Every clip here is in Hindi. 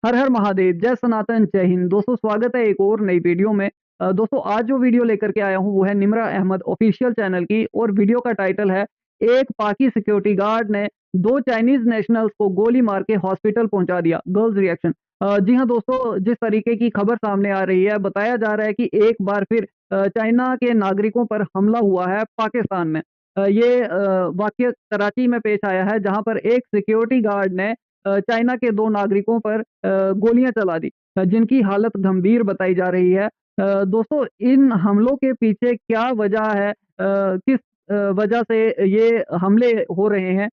हर हर महादेव, जय सनातन, जय हिंद। दोस्तों स्वागत है एक और नई वीडियो में। दोस्तों आज जो वीडियो लेकर के आया हूँ वो है निम्रा अहमद ऑफिशियल चैनल की और वीडियो का टाइटल है एक पाकि सिक्योरिटी गार्ड ने 2 चाइनीज नेशनल्स को गोली मार के हॉस्पिटल पहुंचा दिया, गर्ल्स रिएक्शन। जी हाँ दोस्तों, जिस तरीके की खबर सामने आ रही है, बताया जा रहा है कि एक बार फिर चाइना के नागरिकों पर हमला हुआ है पाकिस्तान में। ये वाकया कराची में पेश आया है जहां पर एक सिक्योरिटी गार्ड ने चाइना के 2 नागरिकों पर गोलियां चला दी, जिनकी हालत गंभीर बताई जा रही है। दोस्तों इन हमलों के पीछे क्या वजह है, किस वजह से ये हमले हो रहे हैं,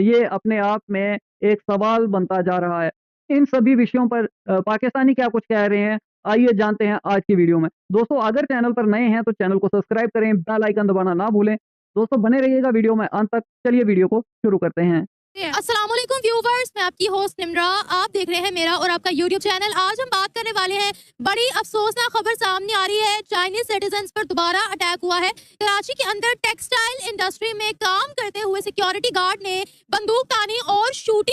ये अपने आप में एक सवाल बनता जा रहा है। इन सभी विषयों पर पाकिस्तानी क्या कुछ कह रहे हैं, आइए जानते हैं आज की वीडियो में। दोस्तों अगर चैनल पर नए हैं तो चैनल को सब्सक्राइब करें, बेल आइकन दबाना ना भूलें। दोस्तों बने रहिएगा वीडियो में अंत तक। चलिए वीडियो को शुरू करते हैं। अस्सलाम वालेकुम व्यूवर्स, मैं आपकी होस्ट निम्रा। आप देख रहे हैं मेरा और आपका यूट्यूब चैनल। आज हम बात करने वाले हैं, बड़ी अफसोसनाक खबर सामने आ रही है। चाइनीज सिटीजन्स पर दोबारा अटैक हुआ है। कराची के अंदर टेक्सटाइल इंडस्ट्री में काम करते हुए सिक्योरिटी गार्ड ने बंदूक तानी और शूट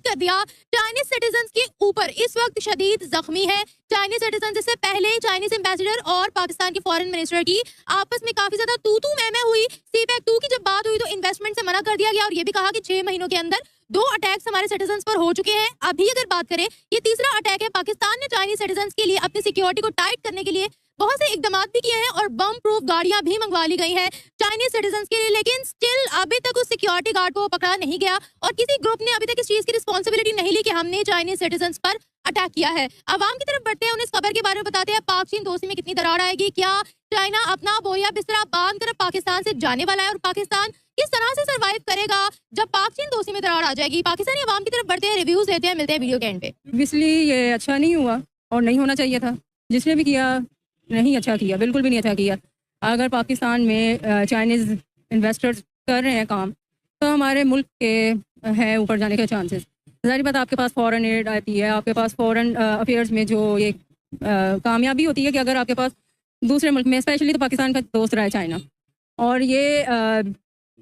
कर दिया चाइनीज सिटीजन्स के ऊपर। इस वक्त शदीद जख्मी है चाइनीज सिटीजन। इससे पहले चाइनीज एम्बेसडर और पाकिस्तान के फॉरेन मिनिस्टर की आपस में काफी ज्यादा तू मैं हुई। सीपैक 2 की जब बात हुई तो इन्वेस्टमेंट से मना कर दिया गया और ये भी कहा कि 6 महीनों के अंदर 2 अटैक्स हमारे सिटीजन्स पर हो चुके हैं। अभी अगर बात करें, ये तीसरा अटैक है। पाकिस्तान ने चाइनीज सिटीजन्स के लिए अपनी सिक्योरिटी को टाइट करने के लिए बहुत से इकदाम भी किए हैं और बम प्रूफ गाड़ियां भी मंगवा ली गई हैं चाइनीज सिटीजन्स के लिए, लेकिन स्टिल अभी तक उस सिक्योरिटी गार्ड को पकड़ा नहीं गया और किसी ग्रुप ने अभी तक इस चीज की रिस्पॉन्सिबिलिटी नहीं ली कि हमने चाइनीज सिटीजन्स पर अटैक किया है। अवाम की तरफ बढ़ते हैं, उन्हें इस खबर के बारे में बताते हैं। पाक चीन दोस्ती में कितनी दरार आएगी, क्या चाइना अपना बोया बिस्तरा बांध कर पाकिस्तान से जाने वाला है और पाकिस्तान किस तरह से सरवाइव करेगा जब पाक चीन दोस्ती में दरार आ जाएगी। पाकिस्तानी अवाम की तरफ बढ़ते हैं, रिव्यूज लेते हैं, मिलते हैं वीडियो के एंड पे। ऑब्वियसली ये अच्छा नहीं हुआ और नहीं होना चाहिए था। जिसने भी किया नहीं अच्छा किया, बिल्कुल भी नहीं अच्छा किया। अगर पाकिस्तान में चाइनीज़ इन्वेस्टर्स कर रहे हैं काम तो हमारे मुल्क के हैं ऊपर जाने के चांसेस। ज़ाहिर बात, आपके पास फॉरेन एड आती है, आपके पास फॉरेन अफेयर्स में जो ये कामयाबी होती है कि अगर आपके पास दूसरे मुल्क में, स्पेशली तो पाकिस्तान का दोस्त रहा है चाइना, और ये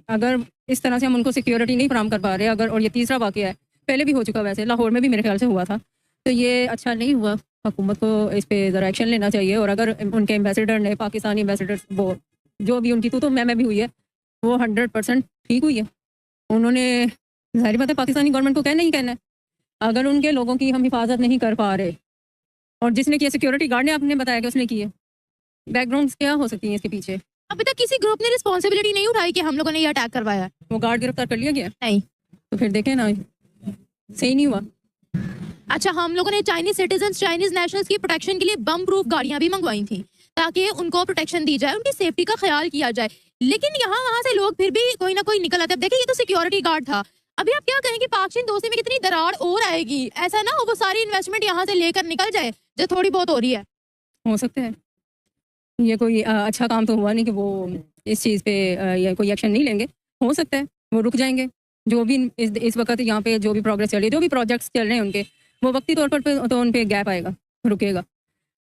अगर इस तरह से हम उनको सिक्योरिटी नहीं फराहम कर पा रहे, अगर, और ये तीसरा वाक़या है, पहले भी हो चुका, वैसे लाहौर में भी मेरे ख्याल से हुआ था, तो ये अच्छा नहीं हुआ। हुकूमत को इस पे ज़रा एक्शन लेना चाहिए। और अगर उनके एम्बेसडर ने, पाकिस्तानी एम्बेसडर, वो जो भी उनकी तो मैं भी हुई है, वो 100% ठीक हुई है। उन्होंने, ज़ाहिर बात है, पाकिस्तानी गवर्नमेंट को कहना ही कहना है। अगर उनके लोगों की हम हिफाजत नहीं कर पा रहे, और जिसने किया सिक्योरिटी गार्ड ने आपने बताया कि उसने किए, बैकग्राउंड क्या हो सकती है इसके पीछे? अभी तक किसी ग्रुप ने रिस्पॉन्सिबिलिटी नहीं उठाई कि हम लोगों ने ये अटैक करवाया। वो गार्ड गिरफ्तार कर लिया गया? नहीं। तो फिर देखें ना, सही नहीं हुआ। अच्छा, हम लोगों ने चाइनीज सिटीजन्स, चाइनीज नेशनल्स की प्रोटेक्शन के लिए बम प्रूफ गाड़ियां भी मंगवाई थी ताकि उनको प्रोटेक्शन दी जाए, उनकी सेफ्टी का ख्याल किया जाए। लेकिन यहाँ वहां से लोग फिर भी कोई ना कोई निकल आते हैं। देखिए, ये तो सिक्योरिटी गार्ड था। अभी आप क्या कहेंगे, पाक चीन दोस्ती में कितनी दरार और आएगी? ऐसा ना हो वो सारी इन्वेस्टमेंट यहाँ से लेकर निकल जाए जो थोड़ी बहुत हो रही है। हो सकता है ये कोई अच्छा काम तो हुआ नहीं कि वो इस चीज़ पे ये कोई एक्शन नहीं लेंगे। हो सकता है वो रुक जाएंगे। जो भी इस वक्त यहाँ पे जो भी प्रोग्रेस चल रही है, जो भी प्रोजेक्ट्स चल रहे हैं उनके, वो वक्ती तौर पर तो उन पे गैप आएगा, रुकेगा।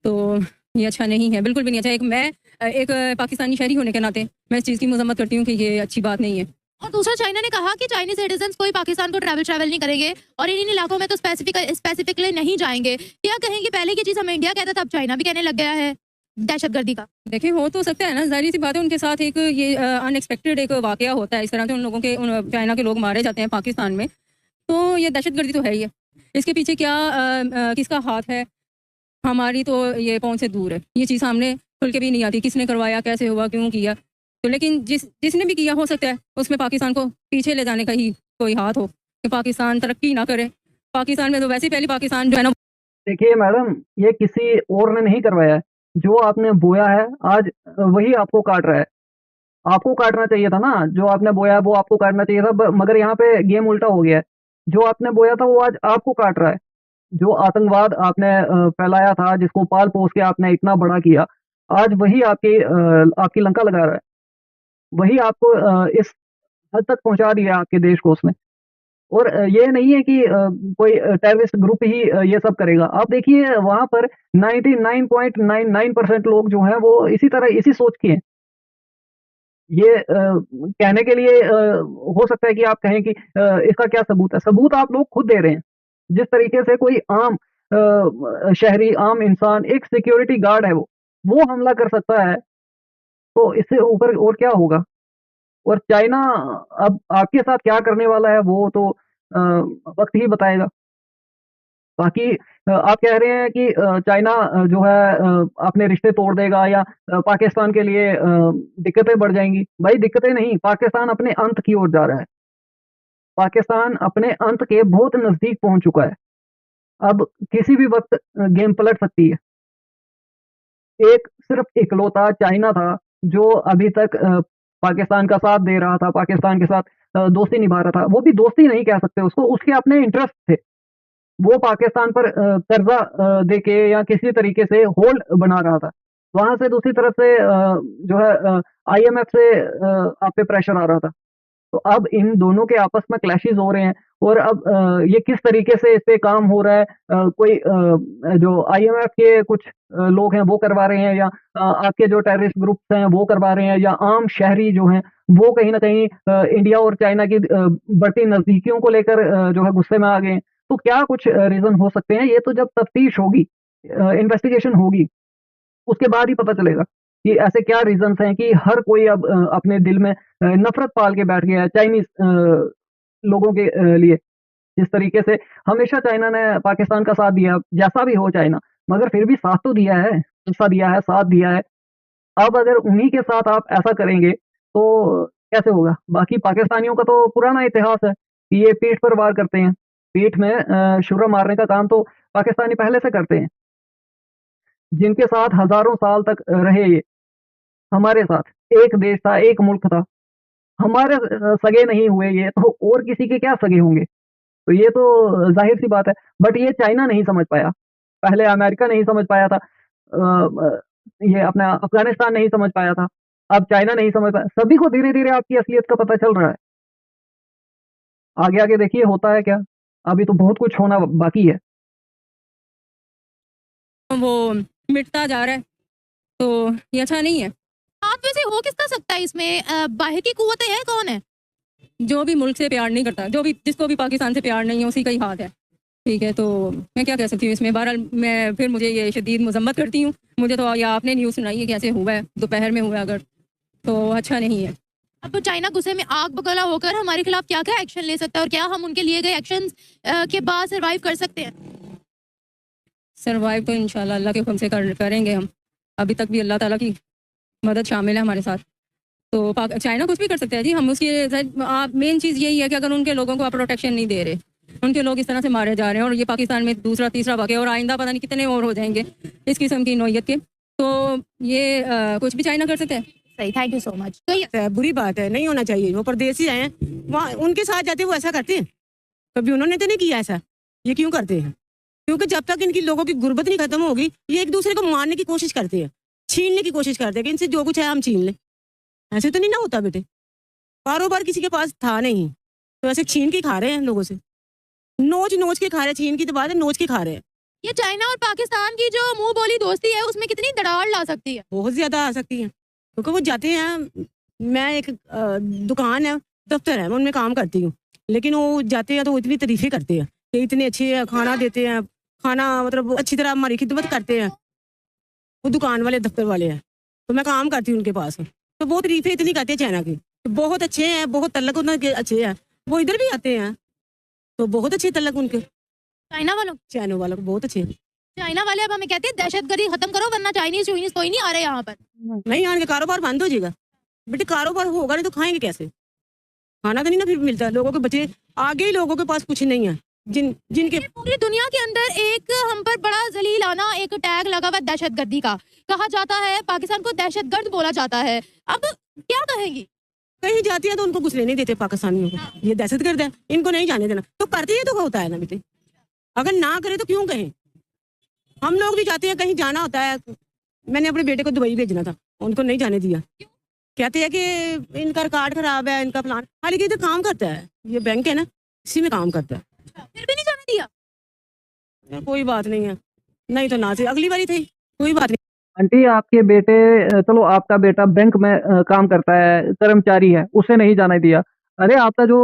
तो ये अच्छा नहीं है, बिल्कुल भी नहीं अच्छा। मैं एक पाकिस्तानी शहरी होने के नाते मैं इस चीज़ की मजम्मत करती हूँ कि ये अच्छी बात नहीं है। और दूसरा, चाइना ने कहा कि चाइनीज सिटीजन्स कोई पाकिस्तान को ट्रैवल नहीं करेंगे और इन इलाकों में तो स्पेसिफिकली नहीं जाएंगे। क्या कहेंगे, पहले की चीज़ हम इंडिया कहता था, अब चाइना भी कहने लग गया है दहशतगर्दी का। देखिए, हो तो सकता है ना, जाहिर सी बात है, उनके साथ एक ये अनएक्सपेक्टेड एक वाकया होता है, इस तरह से उन लोगों के, चाइना के लोग मारे जाते हैं पाकिस्तान में, तो ये दहशतगर्दी तो है ही है। इसके पीछे क्या किसका हाथ है, हमारी तो ये पहुंच से दूर है। ये चीज़ सामने खुल के भी नहीं आती, किसने करवाया, कैसे हुआ, क्यों किया। तो लेकिन जिसने भी किया, हो सकता है उसमें पाकिस्तान को पीछे ले जाने का ही कोई हाथ हो कि पाकिस्तान तरक्की ना करे। पाकिस्तान में तो वैसे ही पहले पाकिस्तान जो है ना। देखिए मैडम, ये किसी और ने नहीं करवाया है। जो आपने बोया है आज वही आपको काट रहा है। आपको काटना चाहिए था ना, जो आपने बोया है वो आपको काटना चाहिए था, मगर यहाँ पे गेम उल्टा हो गया है। जो आपने बोया था वो आज आपको काट रहा है। जो आतंकवाद आपने फैलाया था, जिसको पाल पोस के आपने इतना बड़ा किया, आज वही आपकी लंका लगा रहा है। वही आपको इस हद तक पहुंचा दिया आपके देश को उसने। और ये नहीं है कि कोई टेररिस्ट ग्रुप ही ये सब करेगा। आप देखिए वहां पर 99.99% लोग जो हैं वो इसी तरह, इसी सोच के हैं। ये कहने के लिए हो सकता है कि आप कहें कि इसका क्या सबूत है। सबूत आप लोग खुद दे रहे हैं। जिस तरीके से कोई आम शहरी, आम इंसान, एक सिक्योरिटी गार्ड है वो हमला कर सकता है, तो इससे ऊपर और क्या होगा? और चाइना अब आपके साथ क्या करने वाला है वो तो वक़्त ही बताएगा। बाकी आप कह रहे हैं कि चाइना जो है अपने रिश्ते तोड़ देगा या पाकिस्तान के लिए दिक्कतें बढ़ जाएँगी। भाई दिक्कतें नहीं, पाकिस्तान अपने अंत की ओर जा रहा है। पाकिस्तान अपने अंत के बहुत नज़दीक पहुँच चुका है। अब किसी भी वक़्त गेम पलट सकती है। एक सिर्फ़ इकलौता चाइना था जो अभी तक पाकिस्तान का साथ दे रहा था, पाकिस्तान के साथ दोस्ती निभा रहा था। वो भी दोस्ती नहीं कह सकते उसको, उसके अपने इंटरेस्ट थे। वो पाकिस्तान पर कर्ज़ा देके या किसी तरीके से होल्ड बना रहा था। वहाँ से दूसरी तरफ से जो है आईएमएफ से आप पे प्रेशर आ रहा था। तो अब इन दोनों के आपस में क्लैशेज़ हो रहे हैं और अब ये किस तरीके से इस पे काम हो रहा है, कोई जो आईएमएफ के कुछ लोग हैं वो करवा रहे हैं या आपके जो टेररिस्ट ग्रुप्स हैं वो करवा रहे हैं या आम शहरी जो हैं वो कहीं न कहीं इंडिया और चाइना की बढ़ती नज़दीकियों को लेकर जो है गुस्से में आ गए हैं। तो क्या कुछ रीज़न हो सकते हैं? ये तो जब तफ्तीश होगी, इन्वेस्टिगेशन होगी, उसके बाद ही पता चलेगा कि ऐसे क्या रीज़न्स हैं कि हर कोई अब अपने दिल में नफ़रत पाल के बैठ गया है चाइनीज़ लोगों के लिए। जिस तरीके से हमेशा चाइना ने पाकिस्तान का साथ दिया, जैसा भी हो चाइना, मगर फिर भी साथ तो दिया है, हिस्सा दिया है, साथ दिया है। अब अगर उन्हीं के साथ आप ऐसा करेंगे, तो कैसे होगा? बाकी पाकिस्तानियों का तो पुराना इतिहास है कि ये पीठ पर वार करते हैं। पीठ में छुरा मारने का काम तो पाकिस्तानी पहले से करते हैं। जिनके साथ हज़ारों साल तक रहे ये, हमारे साथ। एक देश था, एक मुल्क था। हमारे सगे नहीं हुए ये, तो और किसी के क्या सगे होंगे? तो ये तो ज़ाहिर-सी बात है। बट ये चाइना नहीं समझ पाया। पहले अमेरिका नहीं समझ पाया था। ये अपना अफ़गानिस्तान नहीं समझ पाया था। अब चाइना नहीं समझ पाया। सभी को धीरे-धीरे आपकी असलियत का पता चल रहा है। आगे-आगे देखिए होता है क्या? अभी तो बहुत कुछ होना बाकी है। वो मिटता जा रहा है, तो ये अच्छा नहीं है। आप वैसे हो किसका सकता है इसमें? बाहर की कुव्वतें हैं, कौन है? जो भी मुल्क से प्यार नहीं करता, जिसको भी पाकिस्तान से प्यार नहीं है, उसी का ही हाथ है। ठीक है, तो मैं क्या कह सकती हूँ इसमें? बहरहाल मैं फिर मुझे ये शदीद मज़म्मत करती हूँ। मुझे तो या आपने न्यूज़ सुनाई है कैसे हुआ है, दोपहर में हुआ है अगर, तो अच्छा नहीं है। अब तो चाइना गुस्से में आग बगला होकर हमारे खिलाफ क्या-क्या एक्शन ले सकता है और क्या हम उनके लिए गए एक्शंस के बाद सर्वाइव कर सकते हैं? सर्वाइव तो इंशाल्लाह अल्लाह के हुक्म से करेंगे हम। अभी तक भी अल्लाह ताला की मदद शामिल है हमारे साथ। तो चाइना कुछ भी कर सकता है जी। हम उसकी मेन चीज़ यही है कि अगर उनके लोगों को आप प्रोटेक्शन नहीं दे रहे, उनके लोग इस तरह से मारे जा रहे हैं और ये पाकिस्तान में दूसरा तीसरा वाक़या और आइंदा पता नहीं कितने और हो जाएंगे इस किस्म की नौयत के, तो ये कुछ भी चाइना कर सकता है। सही, थैंक यू सो मच। तो ये बुरी बात है, नहीं होना चाहिए। वो परदेसी आए हैं, वहाँ उनके साथ जाते वो ऐसा करते हैं? कभी उन्होंने तो नहीं किया ऐसा। ये क्यों करते हैं? क्योंकि जब तक इनकी लोगों की गुर्बत नहीं खत्म होगी, ये एक दूसरे को मारने की कोशिश करते हैं, छीनने की कोशिश करते हैं कि इनसे जो कुछ है हम छीन लें। ऐसे तो नहीं ना होता बेटे। कारोबार किसी के पास था नहीं, तो ऐसे छीन के खा रहे हैं लोगों से। नोच नोच के खा रहे हैं, छीन की तो बात है, नोच के खा रहे हैं। ये चाइना और पाकिस्तान की जो मुंह बोली दोस्ती है उसमें कितनी दरार ला सकती है? बहुत ज्यादा आ सकती हैं, क्योंकि वो जाते हैं। मैं एक दुकान है, दफ्तर है, मैं उनमें काम करती हूँ, लेकिन वो जाते हैं तो वो इतनी तारीफें करते हैं कि इतने अच्छे खाना देते हैं, खाना मतलब अच्छी तरह हमारी खिदमत करते हैं। वो दुकान वाले, दफ्तर वाले हैं, तो मैं काम करती हूँ उनके पास, तो बहुत तारीफें इतनी करते हैं चाइना की, तो बहुत अच्छे हैं, बहुत तल्लक उनके अच्छे हैं। वो इधर भी आते हैं तो बहुत अच्छे तल्लक उनके, चाइना वालों चाइना वालों को बहुत अच्छे हैं। चाइना वाले अब हमें कहते हैं दहशतगर्दी खत्म करो वरना चाइनीज कोई नहीं आ रहे यहाँ पर। नहीं आने के कारोबार बंद हो जाएगा बेटे। कारोबार होगा नहीं तो खाएंगे कैसे? खाना तो नहीं ना फिर मिलता। लोगों के बच्चे आगे ही, लोगों के पास कुछ नहीं है जिनके पूरी दुनिया के अंदर एक हम पर बड़ा जलीलाना एक टैग लगा हुआ है दहशतगर्दी का। कहा जाता है पाकिस्तान को दहशतगर्द बोला जाता है। अब क्या कहेंगी? कहीं जाती है तो उनको घुसने नहीं देते पाकिस्तानियों को। ये दहशतगर्द है, इनको नहीं जाने देना। तो करते ही तो होता है ना बेटे। अगर ना करे तो क्यों कहें? हम लोग भी जाते हैं, कहीं जाना होता है। मैंने अपने बेटे को दुबई भेजना था, उनको नहीं जाने दिया। कहते हैं कि इनका कार्ड खराब है, इनका प्लान। हालांकि इधर काम करता है, ये बैंक है ना, इसी में काम करता है। फिर भी नहीं जाने दिया? कोई बात नहीं है, नहीं तो ना से अगली बारी थी, कोई बात नहीं। आंटी आपके बेटे, चलो आपका बेटा बैंक में काम करता है, कर्मचारी है, उसे नहीं जाने दिया। अरे आपका जो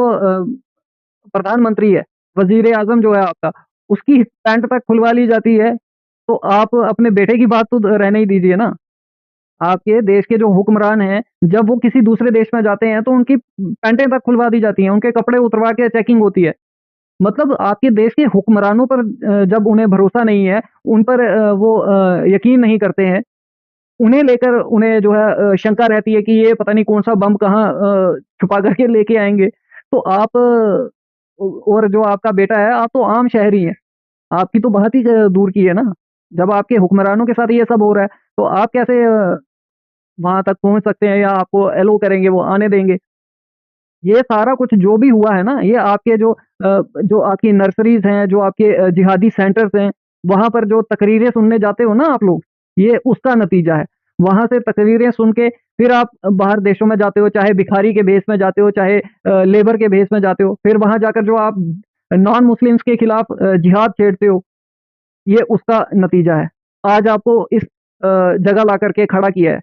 प्रधानमंत्री है, वजीर आजम जो है आपका, उसकी पैंट तक खुलवा ली जाती है, तो आप अपने बेटे की बात तो रहने ही दीजिए ना। आपके देश के जो हुक्मरान हैं, जब वो किसी दूसरे देश में जाते हैं तो उनकी पैंटें तक खुलवा दी जाती हैं, उनके कपड़े उतरवा के चेकिंग होती है। मतलब आपके देश के हुक्मरानों पर जब उन्हें भरोसा नहीं है, उन पर वो यकीन नहीं करते हैं, उन्हें लेकर उन्हें जो है शंका रहती है कि ये पता नहीं कौन-सा बम कहाँ छुपा करके लेके आएँगे। तो आप और जो आपका बेटा है, आप तो आम शहरी हैं, आपकी तो बात ही दूर की है ना। जब आपके हुक्मरानों के साथ ये सब हो रहा है, तो आप कैसे वहाँ तक पहुँच सकते हैं या आपको एलो करेंगे, वो आने देंगे? ये सारा कुछ जो भी हुआ है ना, ये आपके जो आपकी नर्सरीज़ हैं, जो आपके जिहादी सेंटर्स हैं, वहाँ पर जो तकरीरें सुनने जाते हो ना आप लोग, ये उसका नतीजा है। वहाँ से तकरीरें सुन के फिर आप बाहर देशों में जाते हो, चाहे भिखारी के भेष में जाते हो, चाहे लेबर के भेष में जाते हो। फिर वहाँ जाकर जो आप नॉन मुस्लिम्स के खिलाफ जिहाद छेड़ते हो, ये उसका नतीजा है। आज आपको इस जगह ला कर के खड़ा किया है।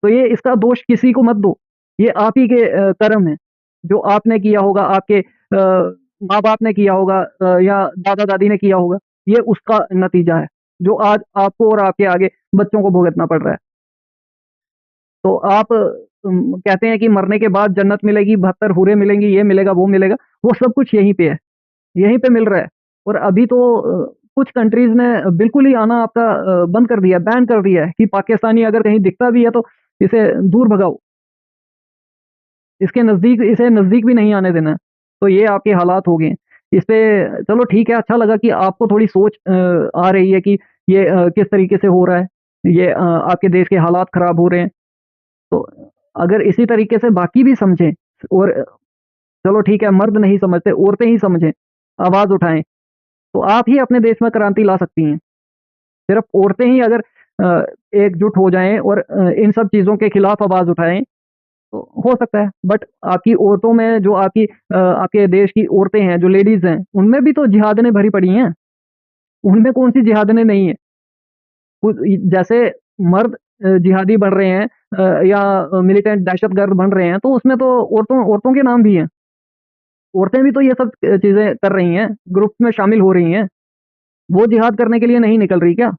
तो ये इसका दोष किसी को मत दो, ये आप ही के कर्म हैं, जो आपने किया होगा, आपके माँ-बाप ने किया होगा या दादा-दादी ने किया होगा, ये उसका नतीजा है, जो आज आपको और आपके आगे बच्चों को भुगतना पड़ रहा है। तो आप कहते हैं कि मरने के बाद जन्नत मिलेगी, 72 हूरें मिलेंगी, ये मिलेगा, वो मिलेगा, वो सब कुछ यहीं पे है, यहीं पे मिल रहा है। और अभी तो कुछ कंट्रीज़ ने बिल्कुल ही आना आपका बंद कर दिया है, बैन कर दिया है कि पाकिस्तानी अगर कहीं दिखता भी है तो इसे दूर भगाओ। इसे नज़दीक भी नहीं आने देना। तो ये आपके हालात हो गए हैं। इस पे चलो ठीक है, अच्छा लगा कि आपको थोड़ी सोच आ रही है कि ये किस तरीके से हो रहा है। ये आपके देश के हालात ख़राब हो रहे हैं। तो अगर इसी तरीके से बाकी भी समझें और चलो ठीक है, मर्द नहीं समझते, औरतें ही समझें, आवाज़ उठाएँ, तो आप ही अपने देश में क्रांति ला सकती हैं। सिर्फ़ औरतें ही अगर एकजुट हो जाएँ और इन सब चीज़ों के खिलाफ आवाज़ उठाएँ, तो हो सकता है। बट आपकी औरतों में जो आपके देश की औरतें हैं, जो लेडीज़ हैं, उनमें भी तो जिहादनें भरी पड़ी हैं। उनमें कौन-सी जिहादनें नहीं है? जैसे मर्द जिहादी बन रहे हैं या मिलिटेंट दहशतगर्द बन रहे हैं, तो उसमें तो औरतों के नाम भी हैं। औरतें भी तो ये सब चीज़ें कर रही हैं, ग्रुप्स में शामिल हो रही हैं। वो जिहाद करने के लिए नहीं निकल रही क्या?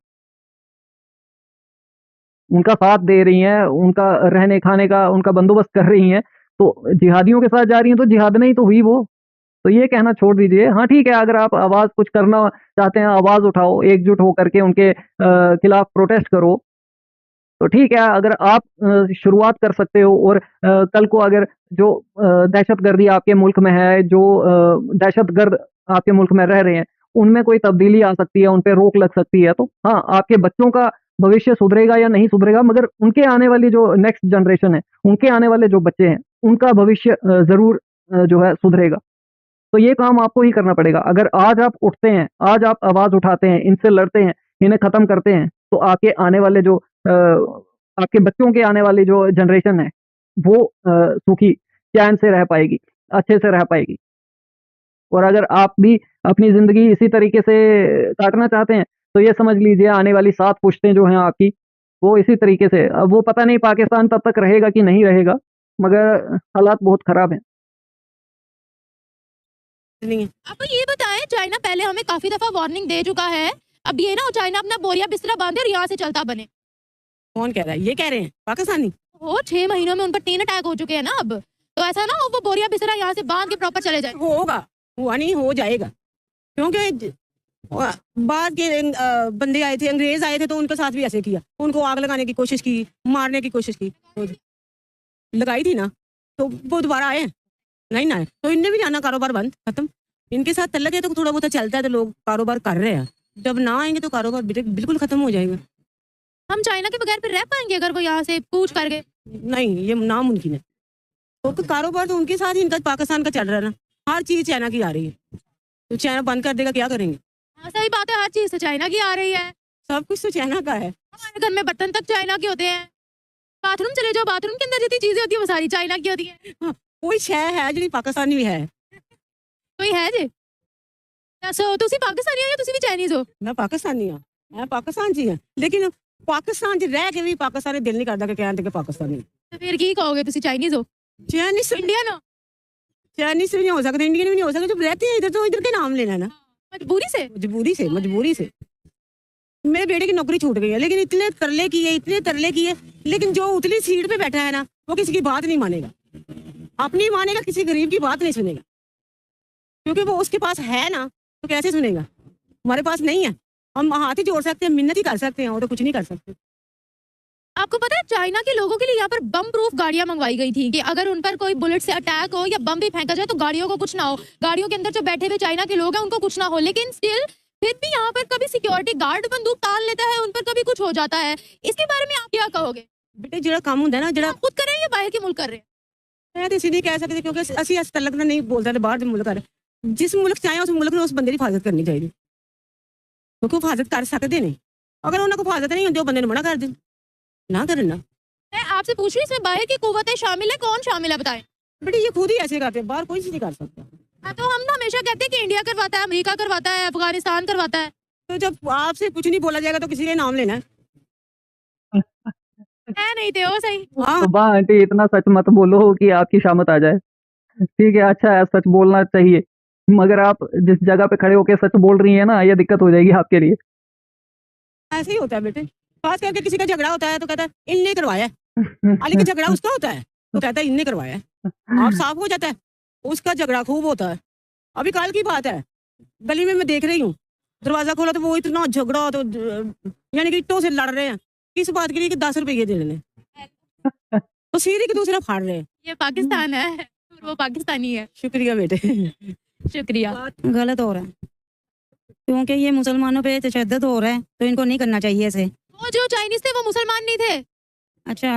उनका साथ दे रही हैं, उनका रहने-खाने का उनका बंदोबस्त कर रही हैं, तो जिहादियों के साथ जा रही हैं, तो जिहादनें ही तो हुई वो। तो ये कहना छोड़ दीजिए। हाँ, ठीक है, अगर आप आवाज़ कुछ करना चाहते हैं, आवाज़ उठाओ, एकजुट होकर के उनके खिलाफ प्रोटेस्ट करो। तो ठीक है, अगर आप शुरुआत कर सकते हो और कल को अगर जो दहशतगर्दी आपके मुल्क में है, जो दहशतगर्द आपके मुल्क में रह रहे हैं, उनमें कोई तब्दीली आ सकती है, उन पे रोक लग सकती है, तो हाँ, आपके बच्चों का भविष्य सुधरेगा या नहीं सुधरेगा, मगर उनके आने वाली जो नेक्स्ट जनरेशन है, उनके आने वाले जो बच्चे हैं, उनका भविष्य ज़रूर जो है सुधरेगा। तो ये काम आपको ही करना पड़ेगा। अगर आज आप उठते हैं, आज आप आवाज़ उठाते हैं, इनसे लड़ते हैं, इन्हें ख़त्म करते हैं, तो आगे आने वाले जो आपके बच्चों के आने वाली जो जनरेशन है, वो सुखी, चैन से रह पाएगी, अच्छे से रह पाएगी। और अगर आप भी अपनी ज़िंदगी इसी तरीके से काटना चाहते हैं, तो ये समझ लीजिए आने वाली 7 पुश्तें जो हैं आपकी, वो इसी तरीके से अब वो पता नहीं पाकिस्तान तब तक रहेगा कि नहीं रहेगा, मगर हालात बहुत ख़राब हैं। नहीं है। आपको ये बताएं, चाइना पहले हमें काफी दफा वार्निंग दे चुका है, अब ये ना चाइना अपना बोरिया बिस्तरा बांधे और यहाँ से चलता बने। कौन कह रहा है? ये कह रहे हैं पाकिस्तानी। वो 6 महीनों में उन पर 3 अटैक हो चुके हैं ना अब, तो ऐसा ना हो वो बोरिया बिस्तरा यहाँ से बांध के प्रॉपर चले जाए। होगा, हुआ नहीं, हो जाएगा, क्योंकि बाद के बंदे आए थे, अंग्रेज आए थे, तो उनके साथ भी ऐसे किया, उनको आग लगाने की कोशिश की, मारने की कोशिश की, तो लगाई थी ना, तो वो दोबारा आए नहीं ना आए, तो इनने भी जाना कारोबार बंद खत्म। इनके साथ तल्लक है तो थोड़ा बहुत चलता है, तो लोग कारोबार कर रहे हैं, जब ना आएंगे तो कारोबार बिल्कुल खत्म हो जाएगा। हम चाइना के बगैर फिर रह पाएंगे अगर वो यहाँ से कूच कर गए? नहीं, ये नामुमकिन है। तो कारोबार तो उनके साथ ही इनका पाकिस्तान का चल रहा है ना, हर चीज चाइना की आ रही है, तो चाइना बंद कर देगा, क्या करेंगे? हाँ सही बात है, हर चीज से चाइना की आ रही है, सब कुछ तो चाइना का है। हमारे घर में बर्तन तक चाइना के होते हैं, बाथरूम चले जाओ, बाथरूम के अंदर जितनी चीजें होती है वो सारी चाइना की होती है। हाँ, कोई शय है जी पाकिस्तानी भी है। कोई है जी? सो तुसी पाकिस्तानी हो या तुसी भी चाइनीज हो? मैं पाकिस्तानी हाँ, मैं पाकिस्तान जी हाँ, लेकिन पाकिस्तान च रह के भी पाकिस्तानी दिल नहीं करता कि कहते कि पाकिस्तानी। तो फिर की कहोगे, तुसी चाइनीज हो? चाइनीज इंडियन हो? चाइनीज भी नहीं हो सकते, इंडियन भी नहीं हो सकते, जब रहते हैं इधर तो इधर के नाम लेना है ना। मजबूरी से? मजबूरी से मेरे बेटे की नौकरी छूट गई है, लेकिन इतने तरले किए, लेकिन जो उतली सीट पे बैठा है ना, वो किसी की बात नहीं मानेगा, अपनी मानेगा, किसी गरीब की बात नहीं सुनेगा, क्योंकि वो उसके पास है ना, तो कैसे सुनेगा। हमारे पास नहीं है, हम हाथ ही जोड़ सकते हैं, मिन्नत ही कर सकते हैं, और तो कुछ नहीं कर सकते। आपको पता है चाइना के लोगों के लिए यहाँ पर बम प्रूफ गाड़ियां मंगवाई गई थी कि अगर उन पर कोई बुलेट से अटैक हो या बम भी फेंका जाए तो गाड़ियों को कुछ ना हो, गाड़ियों के अंदर जो बैठे हुए चाइना के लोग हैं उनको कुछ ना हो, लेकिन स्टिल फिर भी यहाँ पर कभी सिक्योरिटी गार्ड बंदूक तान लेता है, उन पर कभी कुछ हो जाता है। इसके बारे में आप क्या कहोगे? बेटे ਜਿਹੜਾ ਕੰਮ ਹੁੰਦਾ ਨਾ, ਜਿਹੜਾ आप खुद कर रहे हैं या बाहर के मुल्क कर रहे हैं? मैं तो इसी नहीं कह सकती, क्योंकि ਅਸੀਂ ਇਸ ਤਲਕ ਨਹੀਂ ਬੋਲ ਸਕਦੇ ਬਾਹਰ ਦੇ ਮੁਲਕ ਕਰ, ਜਿਸ ਮੁਲਕ ਚਾਹੇ ਉਸ ਮੁਲਕ ਨੂੰ ਉਸ ਬੰਦੇ ਦੀ ਹਿਫਾਜ਼ਤ ਕਰਨੀ ਚਾਹੀਦੀ, ਕਿਉਂਕਿ ਉਹ ਹਿਫਾਜ਼ਤ ਕਰ ਸਕਦੇ ਨੇ। ਅਗਰ ਉਹਨਾਂ ਕੋਲ ਹਿਫਾਜ਼ਤ ਨਹੀਂ ਹੁੰਦੀ, ਉਹ ਬੰਦੇ ਨੂੰ ਮਨਾ ਕਰ ਦੇਣ, ਨਾ ਕਰਨ ਨਾ। मैं आपसे पूछ रही हूँ इसमें बाहर की कुव्वतें शामिल है, कौन शामिल है बताएं? बेटे ये खुद ही ऐसे करते हैं, बाहर कोई चीज नहीं कर सकता। हाँ, तो हम ना हमेशा कहते हैं कि इंडिया करवाता है, अमेरिका करवाता है, अफगानिस्तान करवाता है। तो जब आपसे कुछ नहीं बोला जाएगा तो किसी ने नाम लेना है। है नहीं थे वो सही। हाँ वाह आंटी, इतना सच मत बोलो कि आपकी शामत आ जाए। ठीक है, अच्छा है, सच बोलना चाहिए, मगर आप जिस जगह पे खड़े होके सच बोल रही हैं ना, ये दिक्कत हो जाएगी आपके लिए। ऐसे ही होता है बेटे, खास करके किसी का झगड़ा होता है तो कहता है इनने करवाया है, अली का झगड़ा उसका होता है तो कहता है इनने करवाया है, आप साफ हो जाता है, उसका झगड़ा खूब होता है। अभी कल की बात है, गली में मैं देख रही हूँ, दरवाजा खोला तो वो इतना झगड़ा, तो यानी कि इट्टों से लड़ रहे हैं, किस बात के लिए कि 10 रुपये दे देने, तो सिर एक दूसरा फाड़ रहे हैं। ये पाकिस्तान है और वो पाकिस्तानी है। शुक्रिया बेटे। शुक्रिया। गलत हो रहा है, क्योंकि ये मुसलमानों पे तशद्दुद हो रहा है, तो इनको नहीं करना चाहिए ऐसे। वो जो चाइनीज थे वो मुसलमान नहीं थे? अच्छा,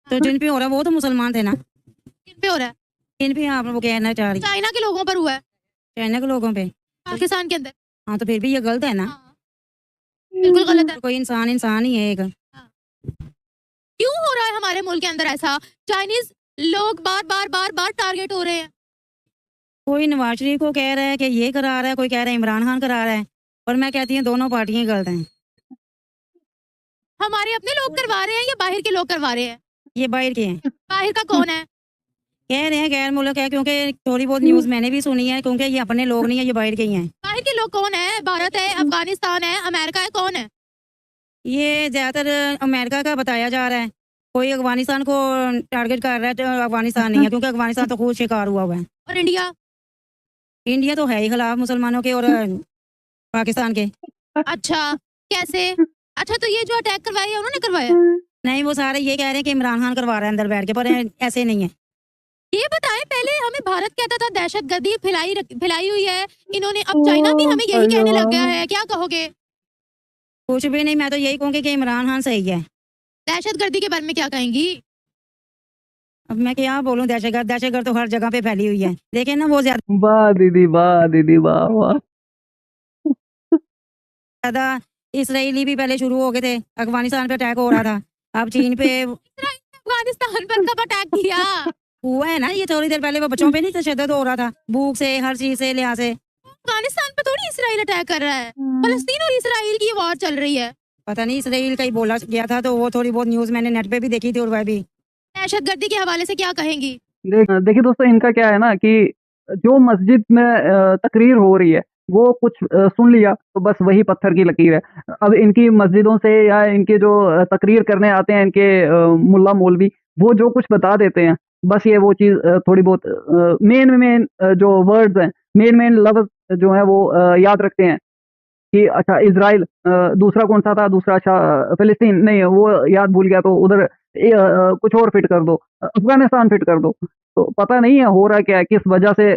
तो जिन पे हो रहा है वो तो मुसलमान थे ना, किन पे हो रहा है? इन पे आप वो कहना चाह रही चाइना के लोगों पर हुआ है, चाइना के लोगों पे। पाकिस्तान के अंदर। हाँ, तो फिर भी ये गलत है ना, हाँ, बिल्कुल गलत है। कोई इंसान ही है एक। क्यों हो रहा है हमारे मुल्क के अंदर ऐसा? चाइनीज लोग बार बार बार बार टारगेट हो रहे हैं। कोई नवाज शरीफ को कह रहा है कि ये करा रहा है, कोई कह रहा है इमरान खान करा रहा है, और मैं कहती हूँ दोनों पार्टियां गलत हैं। हमारे अपने लोग करवा रहे हैं या बाहर के लोग करवा रहे हैं? ये बाहर के हैं, बाहर का कौन है? कह रहे हैं गैर मुल्क है, क्योंकि थोड़ी बहुत न्यूज़ मैंने भी सुनी है, क्योंकि ये अपने लोग नहीं है, ये बाहर के ही हैं। बाहर के लोग कौन है? भारत है, अफगानिस्तान है, अमेरिका है, कौन है? ये ज़्यादातर अमेरिका का बताया जा रहा है, कोई अफगानिस्तान को टारगेट कर रहा है, तो अफगानिस्तान नहीं है, क्योंकि अफगानिस्तान तो खुद शिकार हुआ हुआ है। और इंडिया? इंडिया तो है ही खिलाफ मुसलमानों के और पाकिस्तान के। अच्छा, कैसे? अच्छा, तो ये जो अटैक करवाया उन्होंने करवाया? नहीं, वो सारे ये कह रहे हैं कि इमरान खान करवा रहा है अंदर बैठ के, पर ऐसे नहीं है। ये बताएं, पहले हमें भारत कहता था दहशतगर्दी फैलाई हुई है, इन्होंने, अब चाइना भी हमें यही कहने लग गया है, क्या कहोगे? कुछ भी नहीं, मैं तो यही कहूँगी कि इमरान खान सही है। दहशतगर्दी के बारे में क्या कहेंगी? अब मैं क्या बोलूँ, दहशतगर्द तो हर जगह पे फैली हुई है, देखें ना, वो वाह दीदी, वाह दीदी, वाह वाह। ज्यादा इसराइली भी पहले शुरू हो गए थे, अफगानिस्तान पे अटैक हो रहा था, अब चीन पे अफगानिस्तान पर कब अटैक किया? हुआ है ना, ये थोड़ी देर पहले वो बच्चों पे नहीं तशद्दुद हो रहा था, भूख से, हर चीज से, लिहाज से। अफगानिस्तान पर थोड़ी इसराइल अटैक कर रहा है, फलस्तीन और इसराइल की वॉर चल रही है। पता नहीं, इसराइल का ही बोला गया था, तो वो थोड़ी बहुत न्यूज मैंने नेट पे भी देखी थी, और वह भी। दहशतगर्दी के हवाले से क्या कहेंगी? देखिए दोस्तों, इनका क्या है ना कि जो मस्जिद में तकरीर हो रही है, वो कुछ सुन लिया तो बस वही पत्थर की लकीर है। अब इनकी मस्जिदों से या इनके जो तकरीर करने आते हैं इनके मुल्ला मौलवी, वो जो कुछ बता देते हैं, बस ये वो चीज़ थोड़ी बहुत मेन जो वर्ड्स हैं, मेन लफ्ज़ जो है वो याद रखते हैं कि अच्छा इज़राइल, दूसरा कौन सा था, दूसरा अच्छा फ़िलिस्तीन नहीं, वो याद भूल गया, तो उधर कुछ और फिट कर दो, अफ़गानिस्तान फिट कर दो। तो पता नहीं है हो रहा क्या है, किस वजह से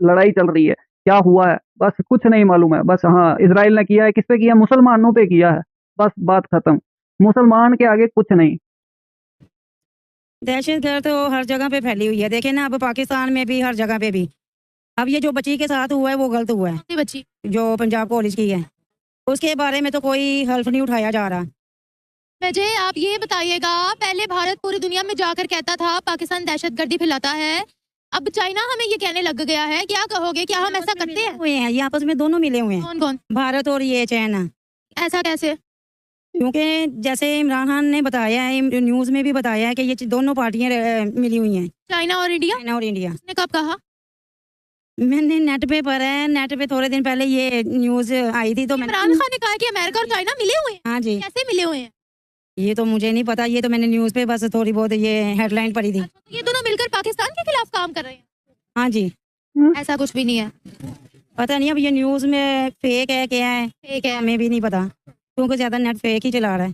लड़ाई चल रही है, क्या हुआ है, बस कुछ नहीं मालूम है। बस हाँ, इज़राइल ने किया है, किस पे किया? मुसलमानों पे किया है, बस बात खत्म। मुसलमान के आगे कुछ नहीं। दहशतगर्द तो हर जगह पे फैली हुई है, देखे ना, अब पाकिस्तान में भी, हर जगह पे भी। अब ये जो बच्ची के साथ हुआ है वो गलत हुआ है, अपनी बच्ची जो पंजाब कॉलेज की है, उसके बारे में तो कोई हल्फ नहीं उठाया जा रहा। मुझे आप ये बताइएगा, पहले भारत पूरी दुनिया में जाकर कहता था पाकिस्तान दहशतगर्दी फैलाता है, अब चाइना हमें ये कहने लग गया है, क्या कहोगे? क्या हम ऐसा करते हैं? हुए हैं, ये आपस में दोनों मिले हुए हैं, कौन कौन? भारत और ये चाइना। ऐसा कैसे? क्योंकि जैसे इमरान खान ने बताया है, न्यूज़ में भी बताया है कि ये दोनों पार्टियां मिली हुई हैं, चाइना और इंडिया? चाइना और इंडिया। उसने कब कहा? मैंने नेट पे पढ़ा है, नेट पे थोड़े दिन पहले ये न्यूज आई थी तो इमरान मैंने खान ने कहा है कि अमेरिका और चाइना मिले हुए हैं। हाँ जी, कैसे मिले हुए हैं? ये तो मुझे नहीं पता, ये तो मैंने न्यूज पे बस थोड़ी बहुत ये हेडलाइन पढ़ी थी। अच्छा, तो ये दोनों मिलकर पाकिस्तान के खिलाफ काम कर रहे हैं? हाँ जी, ऐसा कुछ भी नहीं है। पता नहीं अब ये न्यूज में फेक है क्या है, ठीक है, हमें भी नहीं पता, क्योंकि ज्यादा नेट फेक ही चला रहा है।